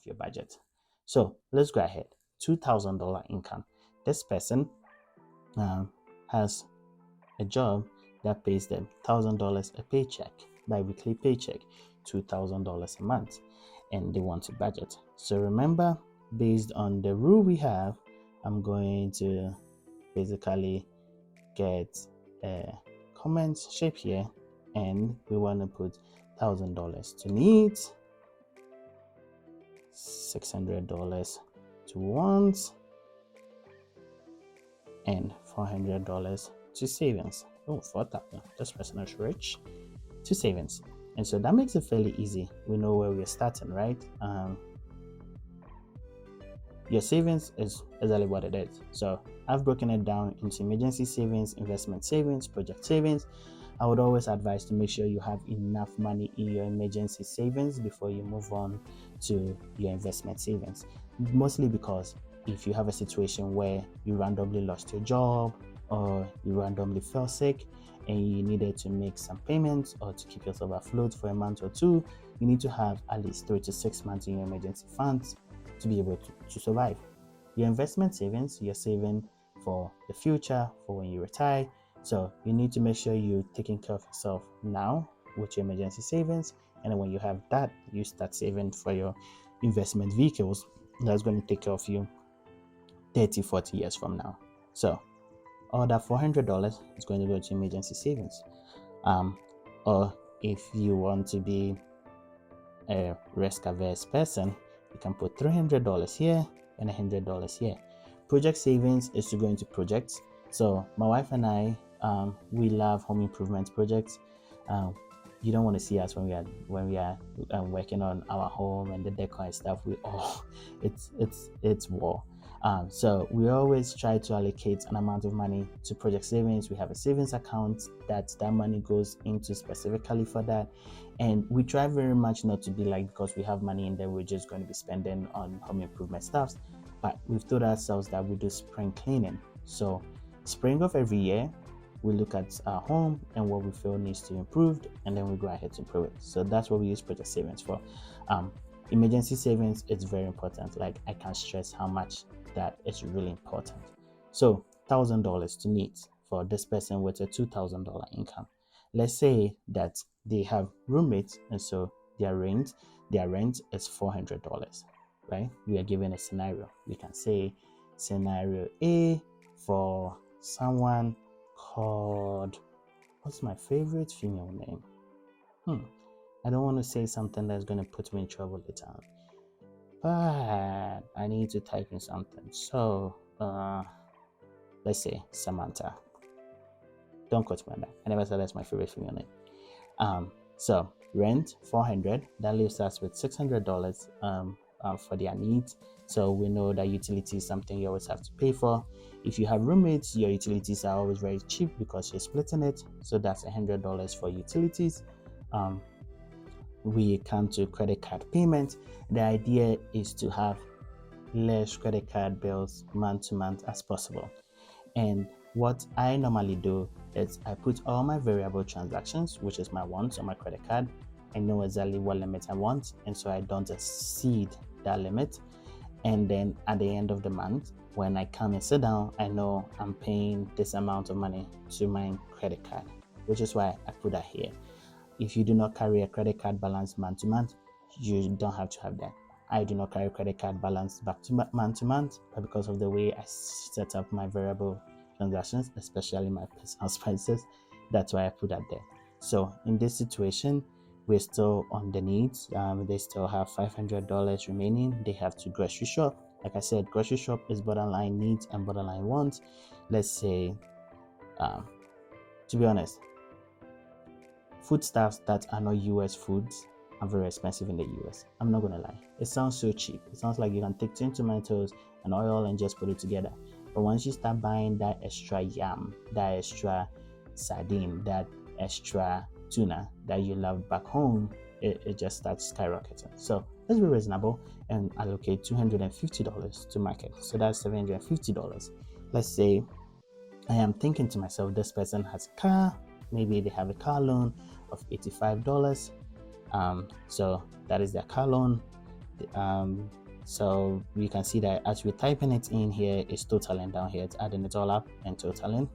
your budget. So let's go ahead. $2,000 income. This person um, has a job that pays them $1,000 a paycheck, bi-weekly paycheck, $2,000 a month, and they want to budget. So remember, based on the rule we have, I'm going to basically get a comment shape here, and we want to put $1,000 to needs, $600 to wants, and $400 to savings. Oh, 4,000. This person is rich. To savings. And so that makes it fairly easy. We know where we're starting, right? Your savings is exactly what it is. So I've broken it down into emergency savings, investment savings, project savings. I would always advise to make sure you have enough money in your emergency savings before you move on to your investment savings. Mostly because if you have a situation where you randomly lost your job or you randomly fell sick and you needed to make some payments or to keep yourself afloat for a month or two, you need to have at least 3 to 6 months in your emergency funds to be able to survive. Your investment savings, you're saving for the future, for when you retire. So you need to make sure you're taking care of yourself now with your emergency savings. And then when you have that, you start saving for your investment vehicles. That's going to take care of you 30, 40 years from now. So all that $400 is going to go to emergency savings. Or if you want to be a risk averse person, you can put $300 here and $100 here. Project savings is to go into projects. So my wife and I, we love home improvement projects. You don't want to see us when we are working on our home and the decor and stuff. It's war. So we always try to allocate an amount of money to project savings. We have a savings account that money goes into specifically for that. And we try very much not to be like, because we have money in there, we're just going to be spending on home improvement stuff. But we've told ourselves that we do spring cleaning. So spring of every year, we look at our home and what we feel needs to be improved, and then we go ahead to improve it. So that's what we use project savings for. Emergency savings is very important. Like, I can't stress how much that is really important. So $1,000 to need for this person with a $2,000 income. Let's say that they have roommates, and so their rent is $400, right? We are given a scenario. We can say scenario A for someone called, what's my favorite female name? I don't want to say something that's going to put me in trouble later on, but I need to type in something. So let's say Samantha. Don't quote me on that. I never said that's my favorite female name. So rent $400. That leaves us with $600 for their needs. So we know that utility is something you always have to pay for. If you have roommates, your utilities are always very cheap because you're splitting it. So that's $100 for utilities. We come to credit card payment. The idea is to have less credit card bills month to month as possible. And what I normally do is I put all my variable transactions, which is my wants, on my credit card. I know exactly what limit I want, and so I don't exceed that limit. And then at the end of the month, when I come and sit down, I know I'm paying this amount of money to my credit card, which is why I put that here. If you do not carry a credit card balance month to month, you don't have to have that. I do not carry credit card balance back to month, but because of the way I set up my variable transactions, especially my personal expenses, that's why I put that there. So in this situation, we're still on the needs. They still have $500 remaining. They have to grocery shop. Like I said, grocery shop is borderline needs and borderline wants. Let's say, to be honest, foodstuffs that are not US foods are very expensive in the US. I'm not gonna lie. It sounds so cheap. It sounds like you can take 10 tomatoes and oil and just put it together. But once you start buying that extra yam, that extra sardine, that extra tuna that you love back home, it just starts skyrocketing. So let's be reasonable and allocate $250 to market. So that's $750. Let's say I am thinking to myself, this person has a car. Maybe they have a car loan of $85. So that is their car loan. So you can see that as we're typing it in here, it's totaling down here. It's adding it all up and totaling.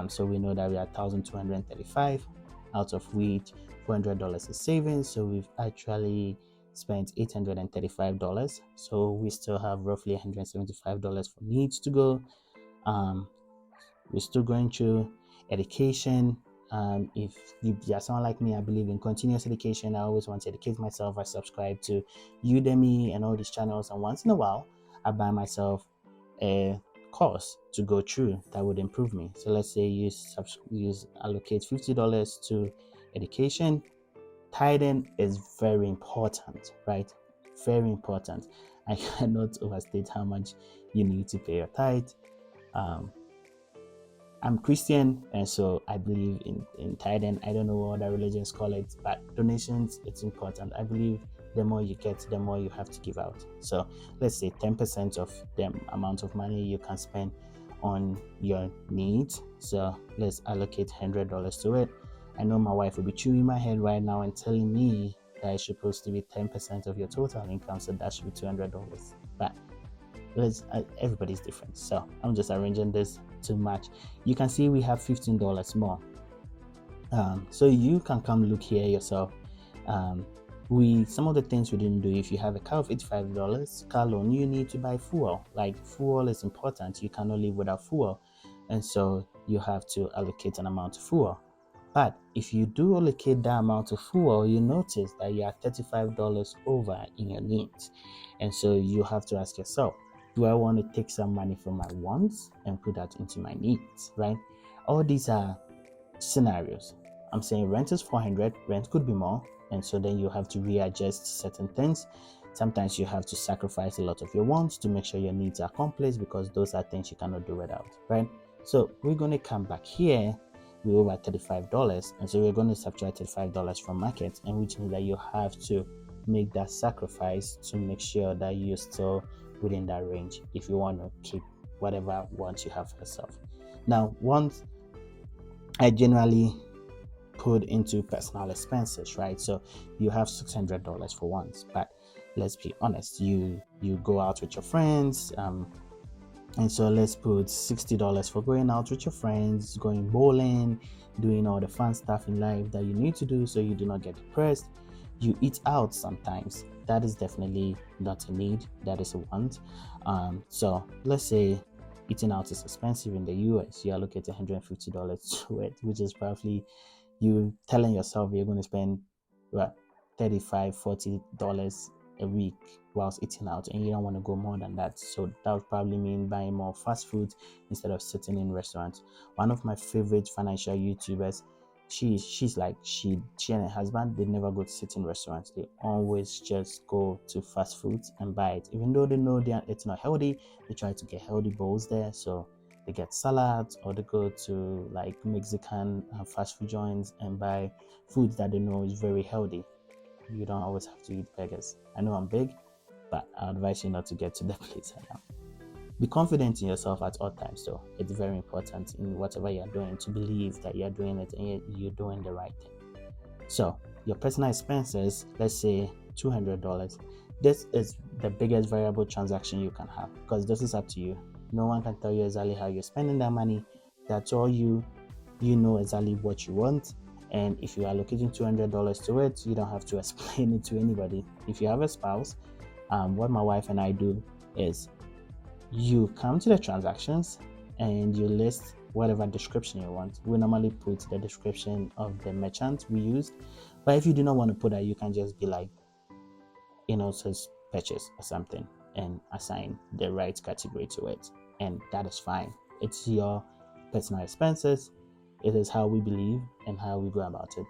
So we know that we are 1,235, out of which $400 is savings. So we've actually spent $835. So we still have roughly $175 for needs to go. We're still going through education. If you are someone like me, I believe in continuous education. I always want to educate myself. I subscribe to Udemy and all these channels, and once in a while, I buy myself a course to go through that would improve me. So let's say you allocate $50 to education. Tithing is very important, right? Very important. I cannot overstate how much you need to pay your tithe. I'm Christian, and so I believe in tithing. I don't know what other religions call it, but donations, it's important. I believe the more you get, the more you have to give out. So let's say 10% of the amount of money you can spend on your needs. So let's allocate $100 to it. I know my wife will be chewing my head right now and telling me that it's supposed to be 10% of your total income, so that should be $200. But everybody's different, so I'm just arranging this to match. You can see we have $15 more. So you can come look here yourself. Some of the things we didn't do. If you have a car of $85 car loan, you need to buy fuel. Like, fuel is important. You cannot live without fuel, and so you have to allocate an amount of fuel. But if you do allocate that amount of fuel, you notice that you are $35 over in your needs, and so you have to ask yourself, do I want to take some money from my wants and put that into my needs, right? All these are scenarios. I'm saying rent is $400, rent could be more, and so then you have to readjust certain things. Sometimes you have to sacrifice a lot of your wants to make sure your needs are accomplished, because those are things you cannot do without, right? So we're going to come back here. We're over $35, and so we're going to subtract $35 from market, and which means that you have to make that sacrifice to make sure that you're still within that range if you want to keep whatever wants you have for yourself. Now, once I generally put into personal expenses, right? So you have $600 for once, but let's be honest, you go out with your friends, and so let's put $60 for going out with your friends, going bowling, doing all the fun stuff in life that you need to do so you do not get depressed. You eat out sometimes. That is definitely not a need, that is a want. So let's say eating out is expensive in the US. You allocate $150 to it, which is probably you telling yourself you're going to spend $35-40 a week whilst eating out, and you don't want to go more than that. So that would probably mean buying more fast food instead of sitting in restaurants. One of my favorite financial YouTubers, she's like, she and her husband, they never go to sit in restaurants. They always just go to fast food and buy it. Even though they know it's not healthy, they try to get healthy bowls there. So they get salads, or they go to like Mexican fast food joints and buy foods that they know is very healthy. You don't always have to eat burgers. I know I'm big, but I advise you not to get to the place I am. Be confident in yourself at all times, though. It's very important in whatever you're doing to believe that you're doing it and you're doing the right thing. So your personal expenses, let's say $200. This is the biggest variable transaction you can have, because this is up to you. No one can tell you exactly how you're spending that money. That's all you know exactly what you want. And if you are allocating $200 to it, you don't have to explain it to anybody. If you have a spouse, what my wife and I do is you come to the transactions and you list whatever description you want. We normally put the description of the merchant we used, but if you do not want to put that, you can just be like, says purchase or something, and assign the right category to it, and that is fine. It's your personal expenses. It is how we believe and how we go about it.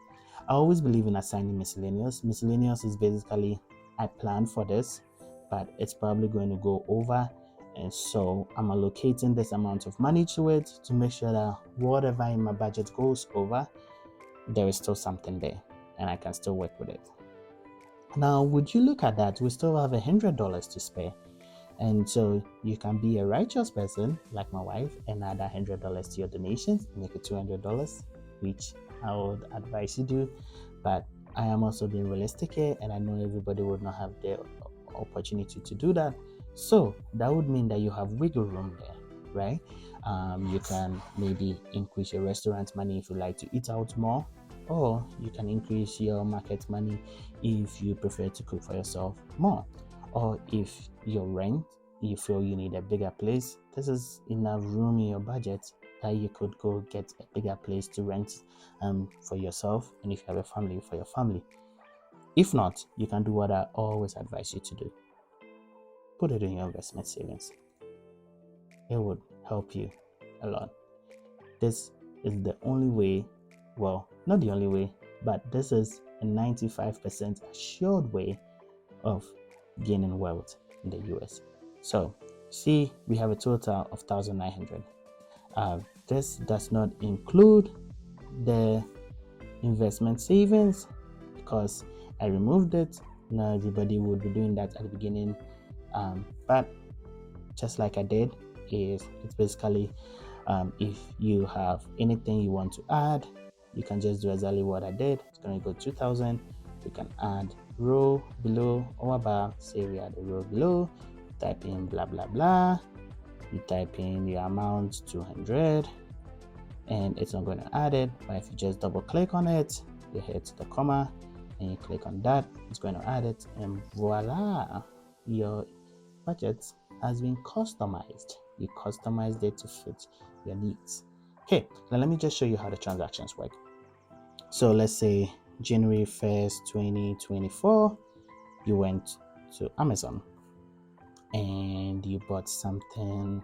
I always believe in assigning miscellaneous. Miscellaneous is basically, I planned for this, but it's probably going to go over, and so I'm allocating this amount of money to it to make sure that whatever in my budget goes over, there is still something there and I can still work with it. Now, would you look at that? We still have $100 to spare. And so you can be a righteous person like my wife and add $100 to your donations, make it $200, which I would advise you do. But I am also being realistic here, and I know everybody would not have opportunity to do that. So that would mean that you have wiggle room there, right? You can maybe increase your restaurant money if you like to eat out more, or you can increase your market money if you prefer to cook for yourself more, or if your rent, you feel you need a bigger place, this is enough room in your budget that you could go get a bigger place to rent for yourself, and if you have a family, for your family. If not, you can do what I always advise you to do: put it in your investment savings. It would help you a lot. This is the only way, well, not the only way, but this is a 95% assured way of gaining wealth in the US. So, see, we have a total of 1,900. This does not include the investment savings because I removed it. Now everybody would be doing that at the beginning, but just like I did, it's basically if you have anything you want to add, you can just do exactly what I did. It's going to go 2,000. You can add row below or above. Say we add a row below, type in blah blah blah, you type in your amount 200, and it's not going to add it. But if you just double click on it, you hit the comma and you click on that, it's going to add it, and voila, your budget has been customized. You customized it to fit your needs. Okay, now let me just show you how the transactions work. So let's say January 1st, 2024, you went to Amazon and you bought something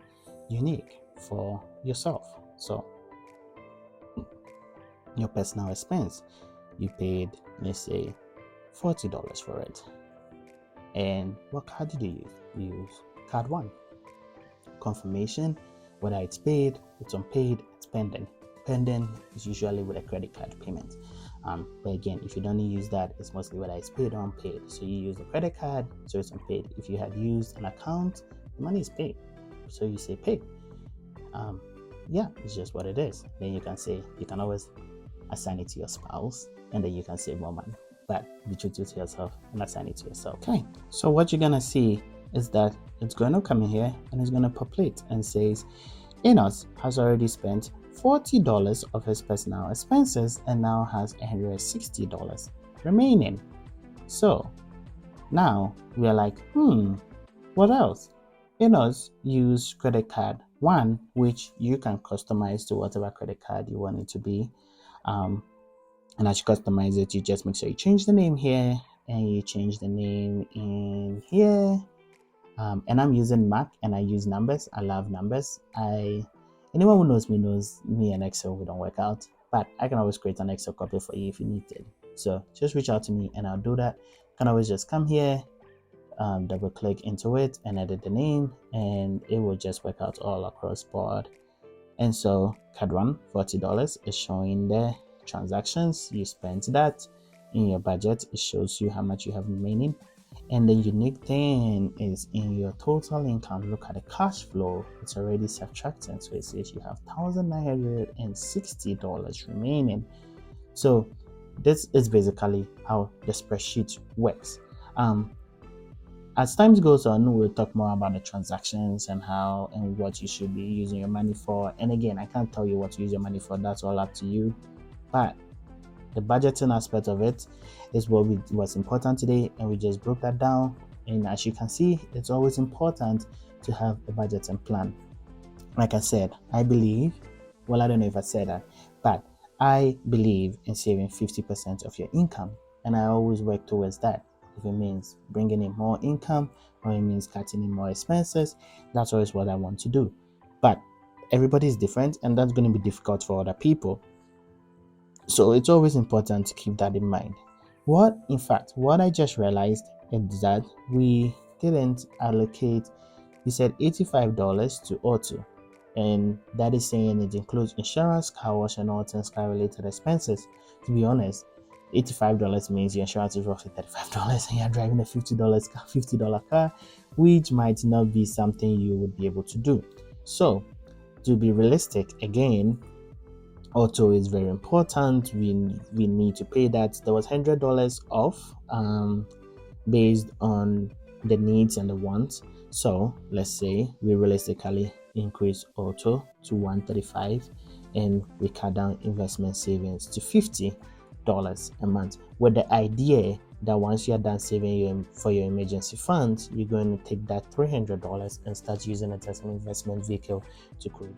unique for yourself. So your personal expense, you paid, let's say, $40 for it. And what card did you use? You use card 1. Confirmation, whether it's paid, it's unpaid, it's pending. Pending is usually with a credit card payment. But again, if you don't use that, it's mostly whether it's paid or unpaid. So you use a credit card, so it's unpaid. If you had used an account, the money is paid, so you say paid. Yeah, it's just what it is. Then you can always assign it to your spouse, and then you can save more money. But be true to yourself and assign it to yourself. Okay, so what you're gonna see is that it's going to come in here and it's going to populate and says Enos has already spent $40 of his personal expenses and now has $160 remaining. So now we are like, what else? Enos use credit card 1, which you can customize to whatever credit card you want it to be. And as you customize it, you just make sure you change the name here and you change the name in here. And I'm using Mac and I use numbers. I love numbers. Anyone who knows me and Excel, we don't work out, but I can always create an Excel copy for you if you need it. So just reach out to me and I'll do that. You can always just come here, double click into it and edit the name, and it will just work out all across board. And so card 1, $40 is showing the transactions. You spent that in your budget. It shows you how much you have remaining. And the unique thing is in your total income, look at the cash flow, it's already subtracting. So it says you have $1,960 remaining. So this is basically how the spreadsheet works. As time goes on, we'll talk more about the transactions and how and what you should be using your money for. And again, I can't tell you what to use your money for, that's all up to you. But the budgeting aspect of it is what's important today, and we just broke that down. And as you can see, it's always important to have a budgeting plan. Like I said, I believe, well, I don't know if I said that, but I believe in saving 50% of your income, and I always work towards that. If it means bringing in more income or it means cutting in more expenses, that's always what I want to do. But everybody is different, and that's going to be difficult for other people. So it's always important to keep that in mind. What I just realized is that we didn't allocate, we said $85 to auto, and that is saying it includes insurance, car wash, and all things car related expenses. To be honest, $85 means your insurance is roughly $35 and you're driving a $50 car, which might not be something you would be able to do. So to be realistic, again, auto is very important. We need to pay that. There was $100 off based on the needs and the wants. So let's say we realistically increase auto to 135 and we cut down investment savings to $50 a month, with the idea that once you're done saving for your emergency funds, you're going to take that $300 and start using it as an investment vehicle to create